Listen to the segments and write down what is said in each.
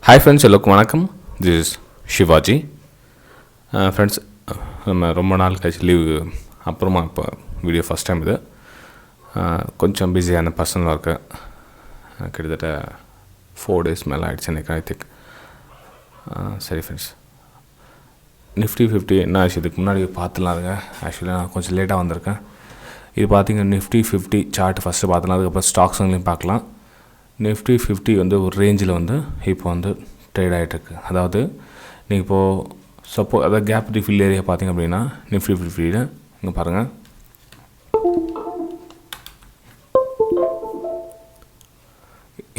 Hi friends, welcome. This is Shivaji. Friends, நம்ம ரொம்ப நாள் கழிச்சு லீவ் அப்புறமா இப்போ வீடியோ ஃபஸ்ட் டைம் இது கொஞ்சம் பிஸியான பர்சனல் ஒர்க்கு கிட்டத்தட்ட 4 days மேலே ஆகிடுச்சு எனக்கு ஐ திங்க். சரி ஃப்ரெண்ட்ஸ், நிஃப்டி 50 என்ன ஆச்சு இதுக்கு முன்னாடி பார்த்துலாம் இருங்க. ஆக்சுவலாக நான் கொஞ்சம் லேட்டாக வந்திருக்கேன். இது பார்த்திங்க நிஃப்டி 50 சார்ட் ஃபஸ்ட்டு பார்த்துலாம், அதுக்கப்புறம் ஸ்டாக்ஸுங்களையும் பார்க்கலாம். நிஃப்டி 50 வந்து ஒரு ரேஞ்சில் வந்து இப்போ வந்து ட்ரேட் ஆகிட்டுருக்கு. அதாவது நீங்கள் இப்போது அதாவது கேப் ஃபில் ஏரியா பார்த்திங்க அப்படின்னா நிஃப்டி 50 இங்கே பாருங்கள்,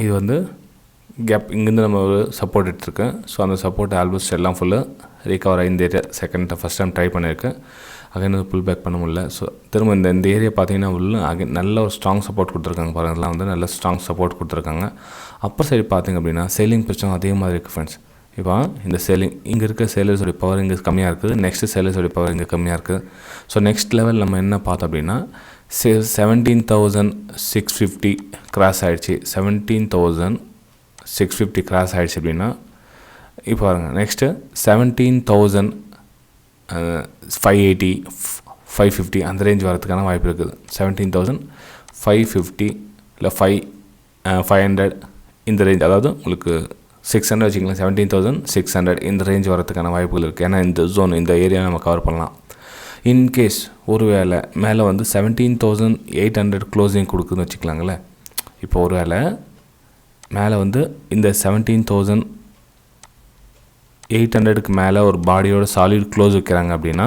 இது வந்து கேப் இங்கேருந்து நம்ம ஒரு சப்போர்ட் எடுத்துருக்கேன். ஸோ அந்த சப்போர்ட் ஆல்மோஸ்ட் எல்லாம் ஃபுல்லாக ரிகவர் ஆகி இந்த ஏரியா ஃபஸ்ட் டைம் ட்ரை பண்ணியிருக்கேன். அகைன் புல் பேக் பண்ண முடியல. ஸோ திரும்ப இந்த ஏரியா பார்த்தீங்கன்னா உள்ள அகைன் நல்ல ஒரு ஸ்ட்ராங் சப்போர்ட் கொடுத்துருக்காங்க பாருங்கள். இதெல்லாம் வந்து நல்ல ஸ்ட்ராங் சப்போர்ட் கொடுத்துருக்காங்க. அப்பர் சைடு பார்த்திங்க அப்படின்னா செல்லிங் பிரச்சனை அதே மாதிரி இருக்குது ஃப்ரெண்ட்ஸ். இப்போ இந்த செல்லிங் இங்கே இருக்க சேலர்ஸோடைய பவர் இங்கே கம்மியாக இருக்குது, நெக்ஸ்ட்டு சேலர்ஸோடைய பவர் இங்கே கம்மியாக இருக்குது. ஸோ நெக்ஸ்ட் லெவல் நம்ம என்ன பார்த்தோம் அப்படின்னா 17,650 கிராஸ் ஆகிடுச்சு. 17,650 கிராஸ் ஆகிடுச்சு அப்படின்னா இப்போ பாருங்கள் நெக்ஸ்ட்டு 17,580 550 அந்த ரேஞ்ச் வரதுக்கான வாய்ப்பு இருக்குது. 17,550 இல்லை 500 இந்த ரேஞ்ச், அதாவது உங்களுக்கு 600 வச்சுக்கலாம், 17,600 இந்த ரேஞ்ச் வரதுக்கான வாய்ப்புகள் இருக்குது. ஏன்னா இந்த ஜோன் இந்த ஏரியா நம்ம கவர் பண்ணலாம். இன்கேஸ் ஒரு வேளை மேலே வந்து 17,800 க்ளோசிங் கொடுக்குதுன்னு வச்சுக்கலாங்களே. இப்போ ஒரு வேளை மேலே வந்து இந்த 17,800க்கு மேலே ஒரு பாடியோட சாலிட் க்ளோஸ் வைக்கிறாங்க அப்படின்னா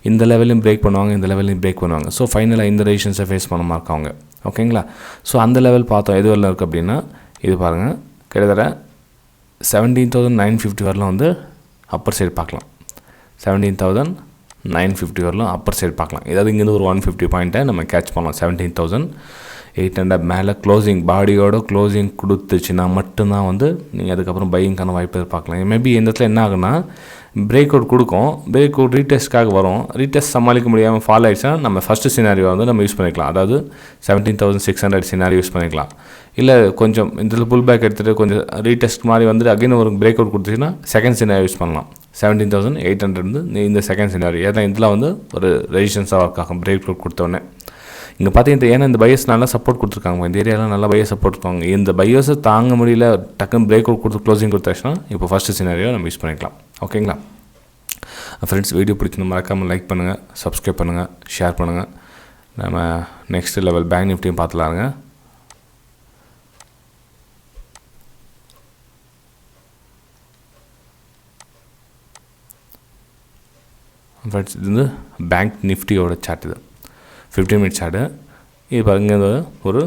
இந்த லெவலையும் பிரேக் பண்ணுவாங்க, இந்த லெவலையும் பிரேக் பண்ணுவாங்க. ஸோ ஃபைனலாக இந்த ரெசிஸ்டன்ஸை ஃபேஸ் பண்ண மாட்டாங்க. ஓகேங்களா? ஸோ அந்த லெவல் பார்த்தோம் எது வரலாம் இருக்குது அப்படின்னா இது பாருங்கள், கிட்டத்தட்ட 17,950 வரலாம் வந்து அப்பர் சைடு பார்க்கலாம். 17,950 வரலாம் அப்பர் சைடு பார்க்கலாம். ஏதாவது இங்கேருந்து ஒரு 150 பாயிண்ட்டை நம்ம கேட்ச் பண்ணலாம். 17,800 மேலே க்ளோசிங் பாடியோட க்ளோசிங் கொடுத்துச்சுன்னா மட்டும்தான் வந்து நீங்கள் அதுக்கப்புறம் பையிங்கான வாய்ப்பு பார்க்கலாம். மேபி இந்த இடத்துல என்ன ஆகுன்னா பிரேக் அவுட் கொடுக்கும், பிரேக் அவுட் ரீடெஸ்ட்காக வரும், ரீடெஸ்ட் சமாளிக்க முடியாமல் ஃபால் ஆகிடுச்சுன்னா நம்ம ஃபஸ்ட்டு சினாரியோ வந்து நம்ம யூஸ் பண்ணிக்கலாம். அதாவது 17,600 சினாரியோ யூஸ் பண்ணிக்கலாம். இல்லை கொஞ்சம் இதில் புல் பேக் எடுத்துகிட்டு கொஞ்சம் ரீடெஸ்ட் மாதிரி வந்துட்டு அகைன் ஒரு பிரேக் அவுட் கொடுத்துச்சுன்னா செகண்ட் சினாரியோ யூஸ் பண்ணலாம். 17,800 வந்து இந்த செகண்ட் சினாரியோ, ஏன்னா இதில் வந்து ஒரு ரெசிஸ்டன்ஸாக ஒர்க் ஆகும் பிரேக் அவுட் கொடுத்தோடனே. இங்கே பார்த்தீங்கன்னா ஏன்னா இந்த பையர்ஸ் நல்லா சப்போர்ட் கொடுத்துருக்காங்க, இந்த ஏரியாவில் நல்லா பையர்ஸ் சப்போர்ட் இருக்காங்க. இந்த பையர்ஸை தாங்க முடியல, டக்குன்னு பிரேக் அவுட் கொடுத்து க்ளோசிங் கொடுத்தாச்சுன்னா இப்போ ஃபஸ்ட்டு சினாரியோ நம்ம யூஸ் பண்ணிக்கலாம். ஓகேங்களா ஃப்ரெண்ட்ஸ்? வீடியோ பிடிச்சிருந்து மறக்காமல் லைக் பண்ணுங்கள், சப்ஸ்கிரைப் பண்ணுங்கள், ஷேர் பண்ணுங்கள். நம்ம நெக்ஸ்ட் லெவல் பேங்க் நிஃப்டியும் பார்த்துலாங்க. ஃப்ரெண்ட்ஸ் இது வந்து பேங்க் நிஃப்டியோட சார்ட், இது 15 minute சார்ட்டு. இப்போ இங்கே ஒரு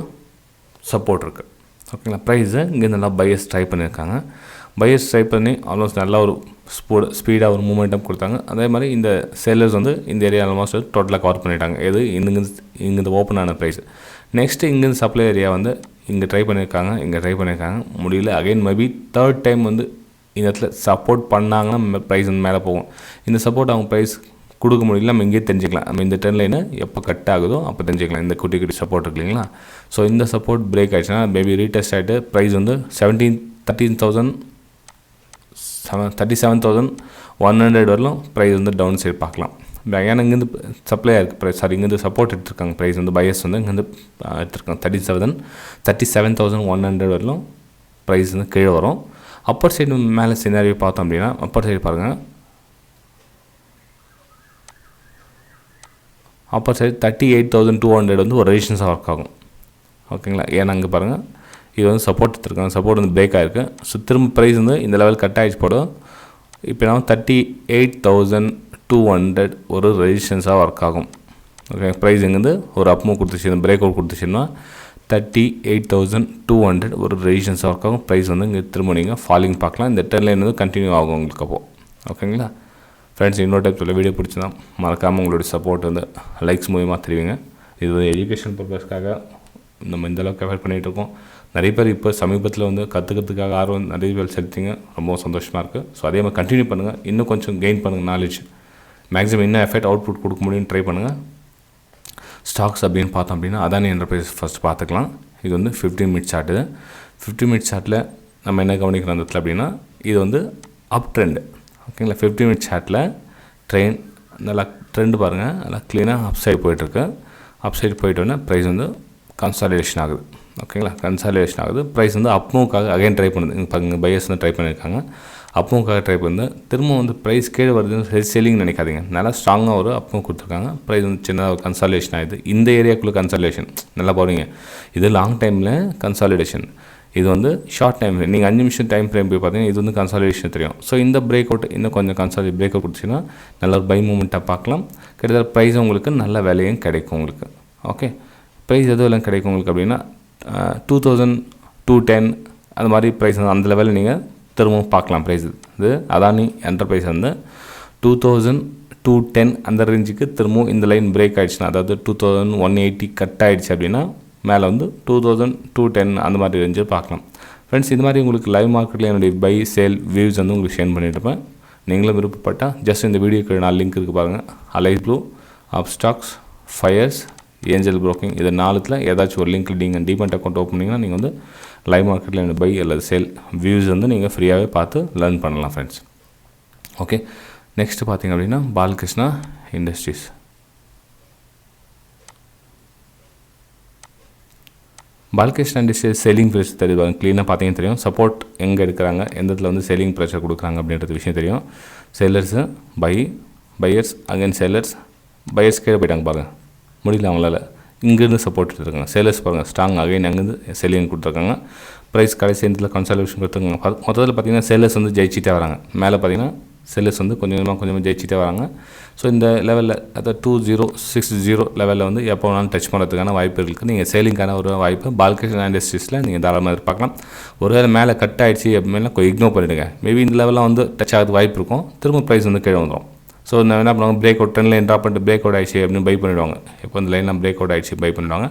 சப்போர்ட் இருக்குது. ஓகேங்களா? ப்ரைஸை இங்கே நல்லா பையர்ஸ் ட்ரை பண்ணியிருக்காங்க. பையர்ஸ் ட்ரை பண்ணி ஆல்மோஸ்ட் நல்லா ஒரு ஸ்பீடாக ஒரு மூமெண்டம் கொடுத்தாங்க. அதே மாதிரி இந்த சேலர்ஸ் வந்து இந்த ஏரியா ஆல்மோஸ்ட் டோட்டலாக கவர் பண்ணிட்டாங்க. எது இங்கேருந்து ஓப்பன் ஆன ப்ரைஸ். நெக்ஸ்ட்டு இங்கேருந்து சப்ளை ஏரியா வந்து இங்கே ட்ரை பண்ணியிருக்காங்க, முடியல. அகைன் மேபி தேர்ட் டைம் வந்து இந்த இடத்துல சப்போர்ட் பண்ணாங்கன்னா ப்ரைஸ் வந்து மேலே போகும். இந்த சப்போர்ட் அவங்க ப்ரைஸ் கொடுக்க முடியல, நம்ம இங்கேயே தெரிஞ்சுக்கலாம். நம்ம இந்த ட்ரெண்ட் லைனை எப்போ கட் ஆகுதோ அப்போ தெரிஞ்சுக்கலாம். இந்த குட்டி சப்போர்ட் இருக்கு இல்லைங்களா? ஸோ இந்த சப்போர்ட் பிரேக் ஆகிடுச்சுன்னா மேபி ரீடெஸ்ட் ஆகிட்டு ப்ரைஸ் வந்து 37,100 வரலாம் ப்ரைஸ் வந்து டவுன் சைடு பார்க்கலாம். ஏன்னா இங்கேருந்து சப்ளை இருக்குது, இங்கேருந்து சப்போர்ட் எடுத்துருக்காங்க. ப்ரைஸ் வந்து பையர்ஸ் வந்து இங்கேருந்து எடுத்துருக்காங்க. 37,100 வரலாம் ப்ரைஸ் வந்து கீழே வரும். அப்பர் சைடு மேலே சினாரியோ பார்த்தோம் அப்படின்னா அப்பர் சைடு பாருங்கள், அப்பர் சைடு 38,200 வந்து ஒரு ரெசிஸ்டன்ஸாக ஒர்க் ஆகும். ஓகேங்களா? ஏன்னா அங்கே பாருங்கள் இது வந்து சப்போர்ட் எடுத்துருக்காங்க, சப்போர்ட் வந்து பிரேக் ஆகிருக்கு. ஸோ திரும்ப ப்ரைஸ் வந்து இந்த லெவல் கட் ஆகிடுச்சு போடும். இப்போ நான் 38,200 ஒரு ரெசிஸ்டன்ஸாக ஒர்க் ஆகும். ஓகே, ப்ரைஸ் இங்கேருந்து ஒரு அப்மூவ் கொடுத்துச்சு, பிரேக் அவுட் கொடுத்துச்சுன்னா 38,200 ஒரு ரெசிஸ்டன்ஸாக ஒர்க் ஆகும். ப்ரைஸ் வந்து இங்கே திரும்ப நீங்கள் ஃபாலிங் பார்க்கலாம். இந்த ட்ரெண்ட் லைன் வந்து கண்டினியூ ஆகும் உங்களுக்கு அப்போது. ஓகேங்களா ஃப்ரெண்ட்ஸ்? இன்னொரு டைப் சொல்ல வீடியோ பிடிச்சினா மறக்காமல் உங்களுடைய சப்போர்ட் வந்து லைக்ஸ் மூலியமாக தெரிவிங்க. இது வந்து எஜுகேஷன் பர்பஸ்க்காக நம்ம இந்தளவுக்கு எஃபர்ட் பண்ணிகிட்ருக்கோம். நிறைய பேர் இப்போ சமீபத்தில் வந்து கற்றுக்கிறதுக்காக ஆர்வம் நிறைய பேர் செலுத்திங்க, ரொம்ப சந்தோஷமாக இருக்குது. ஸோ அதே மாதிரி கண்டினியூ பண்ணுங்கள், இன்னும் கொஞ்சம் கெயின் பண்ணுங்கள் நாலேஜ், மேக்ஸிமம் இன்னும் எஃபெக்ட் அவுட்புட் கொடுக்க முடியும்னு ட்ரை பண்ணுங்கள். ஸ்டாக்ஸ் அப்படின்னு பார்த்தோம் அப்படின்னா அதானி என்டர்பிரைஸ் ஃபஸ்ட் பார்த்துக்கலாம். இது வந்து 15 minute சார்ட்டு. 15 minute சார்ட்டில் நம்ம என்ன கவனிக்கிறோம் அந்த இடத்துல அப்படின்னா இது வந்து அப் ட்ரெண்ட். ஓகேங்களா, 15 மினிட் சார்ட்டில் நல்லா ட்ரெண்ட் பாருங்கள், நல்லா க்ளீனாக அப் சைடு போயிட்டுருக்கு. அப் சைடு போயிட்டோன்னா ப்ரைஸ் வந்து கன்சாலிடேஷன் ஆகுது. ஓகேங்களா, கன்சாலிடேஷன் ஆகுது. ப்ரைஸ் வந்து அப் மூவ்க்காக அகைன் ட்ரை பண்ணுது. இங்கே பாருங்கள், பையர்ஸ் வந்து ட்ரை பண்ணியிருக்காங்க, அப் மூவ்க்காக ட்ரை பண்ணுது. திரும்ப வந்து ப்ரைஸ் கீழே வருதுன்னு செல்லிங் நினைக்காதீங்க. நல்லா ஸ்ட்ராங்காக ஒரு அப் மூவ் கொடுத்துருக்காங்க. ப்ரைஸ் வந்து சின்னதாக கன்சாலிடேஷன் ஆகுது. இந்த ஏரியாக்குள்ளே கன்சாலிடேஷன் நல்லா போகிறீங்க. இது லாங் டைமில் கன்சாலிடேஷன், இது வந்து ஷார்ட் டைம் ஃப்ரேம். நீங்கள் 5 நிமிஷம் டைம் ஃப்ரேம் போய் பார்த்தீங்கன்னா இது வந்து கன்சாலிடேஷன் தெரியும். ஸோ இந்த பிரேக் அவுட் இன்னும் கொஞ்சம் பிரேக் அவுட் கொடுத்துச்சின்னா நல்ல ஒரு பை மூமெண்ட்டாக பார்க்கலாம். கிட்டத்தட்ட ப்ரைஸ் உங்களுக்கு நல்ல விலையும் கிடைக்கும் உங்களுக்கு. ஓகே, ப்ரைஸ் எதுவும் கிடைக்கும் உங்களுக்கு அப்படின்னா 2210 அந்த மாதிரி ப்ரைஸ் அந்த லெவலில் நீங்கள் திரும்பவும் பார்க்கலாம். ப்ரைஸ் இது அதானி என்டர்பிரைஸ் வந்து 2210 அந்த ரேஞ்சுக்கு திரும்பவும் இந்த லைன் பிரேக் ஆகிடுச்சுன்னா, அதாவது 2180 கட் ஆகிடுச்சு அப்படின்னா மேலே வந்து 2210 அந்த மாதிரி ரேஞ்சு பார்க்கலாம். ஃப்ரெண்ட்ஸ், இது மாதிரி உங்களுக்கு லைவ் மார்க்கெட்டில் என்னுடைய பை சேல் வியூஸ் வந்து உங்களுக்கு ஷேர் பண்ணிட்டுருப்பேன். நீங்களும் விருப்பப்பட்டால் ஜஸ்ட் இந்த வீடியோக்கு 4 லிங்க் இருக்குது பாருங்கள். Alice Blue, Upstox, Fyers, Angel Broking, இது 4த்தில் ஏதாச்சும் ஒரு லிங்க் நீங்கள் டிமெண்ட் அக்கௌண்ட் ஓப்பன் பண்ணிங்கன்னா நீங்கள் வந்து லைவ் மார்க்கெட்டில் என்ன பை அல்லது சேல் வியூஸ் வந்து நீங்கள் ஃப்ரீயாகவே பார்த்து லேர்ன் பண்ணலாம் ஃப்ரெண்ட்ஸ். ஓகே, நெக்ஸ்ட்டு பார்த்திங்க அப்படின்னா Balakrishna industries. Balakrishna industries selling pressure தெரியும், க்ளீனாக பார்த்தீங்கன்னா தெரியும். சப்போர்ட் எங்கே எடுக்கிறாங்க, எந்த இடத்துல வந்து செல்லிங் ப்ரெஷர் கொடுக்குறாங்க அப்படின்றது விஷயம் தெரியும். Sellers buyers again sellers, buyers கீழே போயிட்டாங்க பாருங்கள், முடியல அவங்களால. இங்கேருந்து சப்போர்ட் எடுத்துருக்காங்க. சேலர்ஸ் பாருங்கள் ஸ்ட்ராங் அகைன் அங்கேருந்து செல்லிங் கொடுத்துருக்காங்க. ப்ரைஸ் கடைசி இடத்துல கன்சாலிடேஷன் கொடுத்துருக்காங்க. மொத்தத்தில் பார்த்திங்கன்னா செல்லர்ஸ் வந்து ஜெயிச்சிட்டே வராங்க. மேலே பார்த்திங்கன்னா செல்லர்ஸ் வந்து கொஞ்சமாக ஜெயிச்சிட்டே வராங்க. ஸோ இந்த லெவலில் அதாவது 2060 லெவலில் வந்து எப்போ வேணாலும் டச் பண்ணுறதுக்கான வாய்ப்பு இருக்குது. நீங்கள் சேலிங்கான ஒரு வாய்ப்பு பாலகிருஷ்ணா இண்டஸ்ட்ரீஸில் நீங்கள் தாராளமாக எதிர்பார்க்கலாம். ஒருவேளை மேலே கட் ஆகிடுச்சு அப்படின்னா இக்னோர் பண்ணிவிடுங்க. மேபி இந்த லெவலில் வந்து டச் ஆகிறது வாய்ப்பு இருக்கும். திரும்ப ப்ரைஸ் வந்து கீழே வந்துடும். ஸோ நான் என்ன பண்ணுவாங்க, பிரேக் அவுட் 10 லைன் ட்ராப் பண்ணிட்டு பிரேக் அவுட் ஆகிடுச்சு அப்படின்னு பை பண்ணிவிடுவாங்க. இப்போ இந்த லைன்லாம் பிரேக் அவுட் ஆகிடுச்சு பை பண்ணிவிடுவாங்க.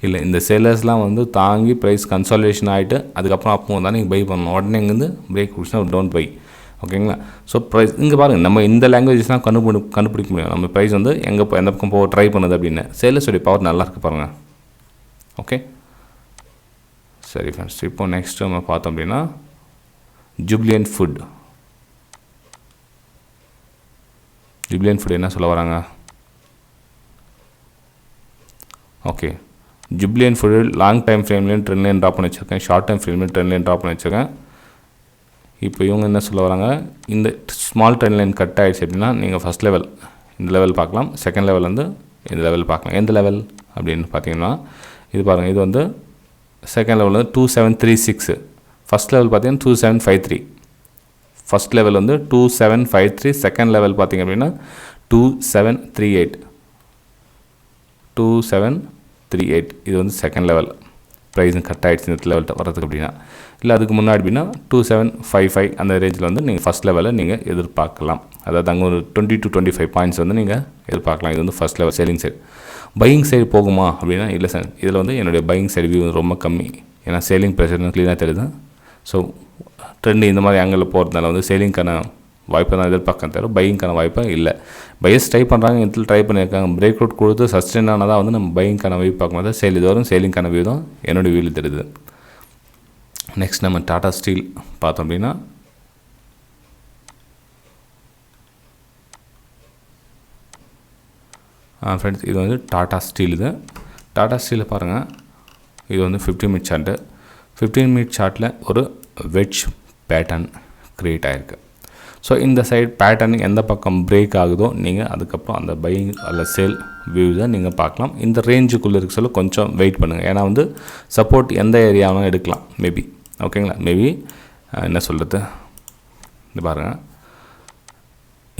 இல்லை, இந்த சேலர்ஸ்லாம் வந்து தாங்கி ப்ரைஸ் கன்சாலிடேஷன் ஆகிட்டு அதுக்கப்புறம் அப்போ தான் நீங்கள் பை பண்ணணும். உடனே இங்கேருந்து பிரேக் கொடுச்சுன்னா டோன்ட் பை. ஓகேங்களா, ஸோ ப்ரைஸ் இங்கே பாருங்கள், நம்ம இந்த லாங்குவேஜஸ்லாம் கண்டுபிடிக்க முடியும். நம்ம ப்ரைஸ் வந்து எந்த பக்கம் போக ட்ரை பண்ணுது அப்படின்னு. சேலர்ஸோடைய பவர் நல்லா இருக்குது பாருங்கள். ஓகே, சரி ஃப்ரெண்ட்ஸ், இப்போ நெக்ஸ்ட் நம்ம பார்த்தோம் அப்படின்னா ஜூப்ளியன்ட் ஃபுட் என்ன சொல்ல வராங்க. Okay, Jubilant food long time ஃப்ரேம்லேயும் ட்ரெண்ட் லைன் ட்ராப் பண்ணி வச்சுருக்கேன், ஷார்ட் டைம் ஃப்ரேம்லேயும் ட்ரெண்ட் லைன் ட்ராப் பண்ணி வச்சுருக்கேன். இப்போ இவங்க என்ன சொல்ல வராங்க, இந்த ஸ்மால் ட்ரெண்ட் லைன் கட் ஆகிடுச்சு அப்படின்னா நீங்கள் ஃபஸ்ட் லெவல் இந்த லெவல் பார்க்கலாம், செகண்ட் லெவல் வந்து இந்த லெவல் பார்க்கலாம். எந்த லெவல் அப்படின்னு பார்த்தீங்கன்னா இது பாருங்கள், இது வந்து செகண்ட் லெவல் வந்து 2736, ஃபஸ்ட் லெவல் பார்த்தீங்கன்னா 2753. ஃபஸ்ட் லெவல் வந்து 2753, செகண்ட் லெவல் பார்த்திங்க அப்படின்னா 2738. இது வந்து செகண்ட் லெவல் ப்ரைஸும் கட் ஆகிடுச்சு இந்த லெவல் வரதுக்கு அப்படின்னா. இல்லை அதுக்கு முன்னாடி அப்படின்னா 2755 அந்த ரேஞ்சில் வந்து நீங்கள் ஃபஸ்ட் லெவலில் நீங்கள் எதிர்பார்க்கலாம். அதாவது அங்கே ஒரு 20 to 25 பாயிண்ட்ஸ் வந்து நீங்கள் எதிர்பார்க்கலாம். இது வந்து first level selling side. Buying side போகுமா அப்படின்னா இல்லை சார், இதில் வந்து என்னுடைய பையிங் சைடு வியூ ரொம்ப கம்மி. ஏன்னா சேலிங் ப்ரெஷர்னு க்ளீனாக தெரியுது. ஸோ ட்ரெண்டு இந்த மாதிரி ஆங்கிளில் போகிறதுனால வந்து சேலிங்க்கான வாய்ப்பை தான் எதிர்பார்க்க தவிர பையிங்க்கான வாய்ப்பை இல்லை. பையர்ஸ் ட்ரை பண்ணுறாங்க, இடத்துல ட்ரை பண்ணியிருக்காங்க. பிரேக் அவுட் கொடுத்து சஸ்டெயின் ஆனதாக வந்து நம்ம பையிங்க்கான வியூ பார்க்கும்போது சேல் இது வரும். சேலிங்க்கான வியூ தான் என்னுடைய வியூவில் தெரியுது. நெக்ஸ்ட் நம்ம டாடா ஸ்டீல் பார்த்தோம் அப்படின்னா ஃப்ரெண்ட்ஸ், இது வந்து டாடா ஸ்டீல். இது டாடா ஸ்டீலில் பாருங்கள், இது வந்து 15 மினிட் சார்ட்டு. 15 மினிட் சார்ட்டில் ஒரு வெட்ஜ் பேட்டர்ன் க்ரியேட் ஆகிருக்கு. ஸோ இந்த சைட் பேட்டர்ன் எந்த பக்கம் பிரேக் ஆகுதோ நீங்கள் அதுக்கப்புறம் அந்த பையிங் அல்ல சேல் வியூஸை நீங்கள் பார்க்கலாம். இந்த ரேஞ்சுக்குள்ளே இருக்க சொல்ல கொஞ்சம் வெயிட் பண்ணுங்கள். ஏன்னா வந்து சப்போர்ட் எந்த ஏரியாவும் எடுக்கலாம் மேபி. ஓகேங்களா, மேபி என்ன சொல்கிறது, இது பாருங்கள்,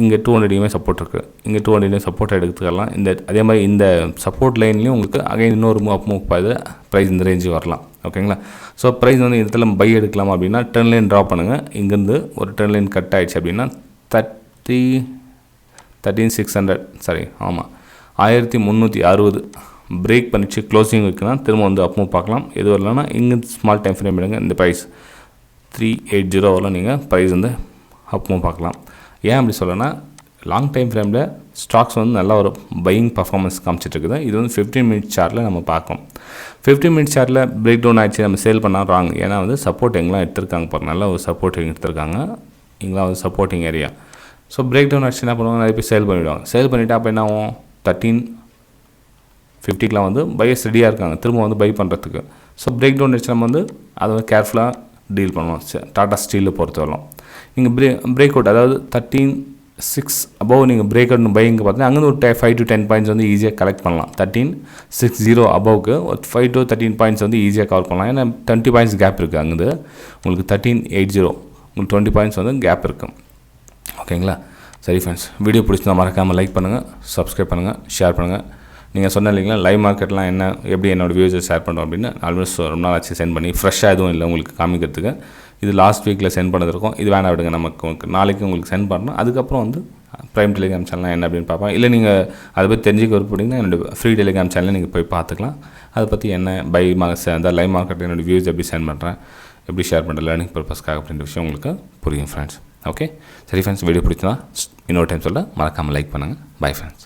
இங்கே 200 சப்போர்ட் இருக்குது, இங்கே 200 சப்போர்ட் எடுத்துக்கலாம். அதே மாதிரி இந்த சப்போர்ட் லைன்லேயும் உங்களுக்கு அகைன் இன்னொரு மூவ் பார்த்து ப்ரைஸ் இந்த ரேஞ்சு வரலாம். ஓகேங்களா, ஸோ ப்ரைஸ் வந்து இடத்துல பை எடுக்கலாம் அப்படின்னா 10 லைன் ட்ராப் பண்ணுங்கள். இங்கேருந்து ஒரு 10 லைன் கட் ஆகிடுச்சு அப்படின்னா 13,600 சாரி ஆமாம் 1360 பிரேக் பண்ணிச்சு க்ளோசிங் இருக்குன்னா திரும்ப வந்து அப் மூவ் பார்க்கலாம். எது வரலன்னா இங்கே ஸ்மால் டைம் ஃப்ரேம் எடுங்க. இந்த ப்ரைஸ் 380 வரலாம் நீங்கள் ப்ரைஸ் வந்து அப் மூவ் பார்க்கலாம். ஏன் அப்படி சொல்லனா, லாங் டைம் ஃப்ரேமில் ஸ்டாக்ஸ் வந்து நல்ல ஒரு பையிங் பர்ஃபார்மன்ஸ் காமிச்சிட்ருக்குது. இது வந்து 15 மினிட் சார்ட்டில் நம்ம பார்க்கணும். 15 மினிட் சார்ட்டில் பிரேக் டவுன் ஆகிடுச்சு, நம்ம சேல் பண்ணால் ராங். ஏன்னா வந்து சப்போர்ட் எங்கெல்லாம் எடுத்திருக்காங்க பாருங்கள், நல்ல ஒரு சப்போர்ட் எடுத்திருக்காங்க. இங்கெல்லாம் வந்து supporting area. So break down ஆச்சு என்ன பண்ணுவாங்க, நிறைய பேர் சேல் பண்ணிவிடுவாங்க. சேல் பண்ணிவிட்டு அப்போ என்ன ஆகும், 1350 வந்து பையர்ஸ் ரெடியாக இருக்காங்க திரும்ப வந்து பை பண்ணுறதுக்கு. ஸோ பிரேக் டவுன் ஆச்சு நம்ம வந்து அதை வந்து கேர்ஃபுல்லாக டீல் பண்ணுவோம். டாடா ஸ்டீலில் பொறுத்த வரலாம் நீங்கள் பிரேக் அவுட் அதாவது 13.6 அபவ் நீங்கள் பிரேக் அவுட் பையிங்க பார்த்தீங்கன்னா அங்கேருந்து ஒரு 5 to 10 பாயிண்ட்ஸ் வந்து ஈஸியாக கலெக்ட் பண்ணலாம். 13.60 அபவுக்கு ஒரு 5 to 13 பாயிண்ட்ஸ் வந்து ஈஸியாக கவர் பண்ணலாம். ஏன்னா 20 பாயிண்ட்ஸ் கேப் இருக்குது. அங்கேருந்து உங்களுக்கு 13.80 உங்களுக்கு 20 பாயிண்ட்ஸ் வந்து கேப் இருக்குது. ஓகேங்களா? சரி ஃப்ரெண்ட்ஸ், வீடியோ பிடிச்சிருந்தா மறக்காமல் லைக் பண்ணுங்கள், சப்ஸ்கிரைப் பண்ணுங்கள், ஷேர் பண்ணுங்கள். நீங்கள் சொன்ன இல்லைங்களா லைவ் மார்க்கெட்லாம் என்ன எப்படி என்னோடய வியூஸை ஷேர் பண்ணுறோம் அப்படின்னு ஆல்மோஸ்ட் ரொம்ப நாள் ஆச்சு சென்ட் பண்ணி. ஃப்ரெஷ்ஷாக எதுவும் இல்லை உங்களுக்கு காமிக்கிறதுக்கு. இது லாஸ்ட் வீக்கில் சென்ட் பண்ணதுருக்கும். இது வேணாம் விடுங்க, நமக்கு நாளைக்கு உங்களுக்கு சென்ட் பண்ணணும். அதுக்கப்புறம் வந்து ப்ரைம் டெலிகிராம் சேனல்லாம் என்ன அப்படின்னு பார்ப்பேன். இல்லை நீங்கள் அதை பற்றி தெரிஞ்சுக்க விருப்பப்பட்டீங்கன்னா என்னோடய ஃப்ரீ டெலிகிராம் சேனலில் நீங்கள் போய் பார்த்துக்கலாம். அதை பற்றி என்ன அந்த லைவ் மார்க்கெட் என்னோடய வியூஸ் எப்படி சென்ட் பண்ணுறேன், எப்படி ஷேர் பண்ணுறேன் லேர்னிங் பர்பஸ்க்காக அப்படின்ற விஷயம் உங்களுக்கு புரியும் ஃப்ரெண்ட்ஸ். ஓகே, சரி ஃப்ரெண்ட்ஸ், வீடியோ பிடிச்சினா இன்னொரு டைம் சொல்ல மறக்காமல் லைக் பண்ணுங்கள். Bye friends.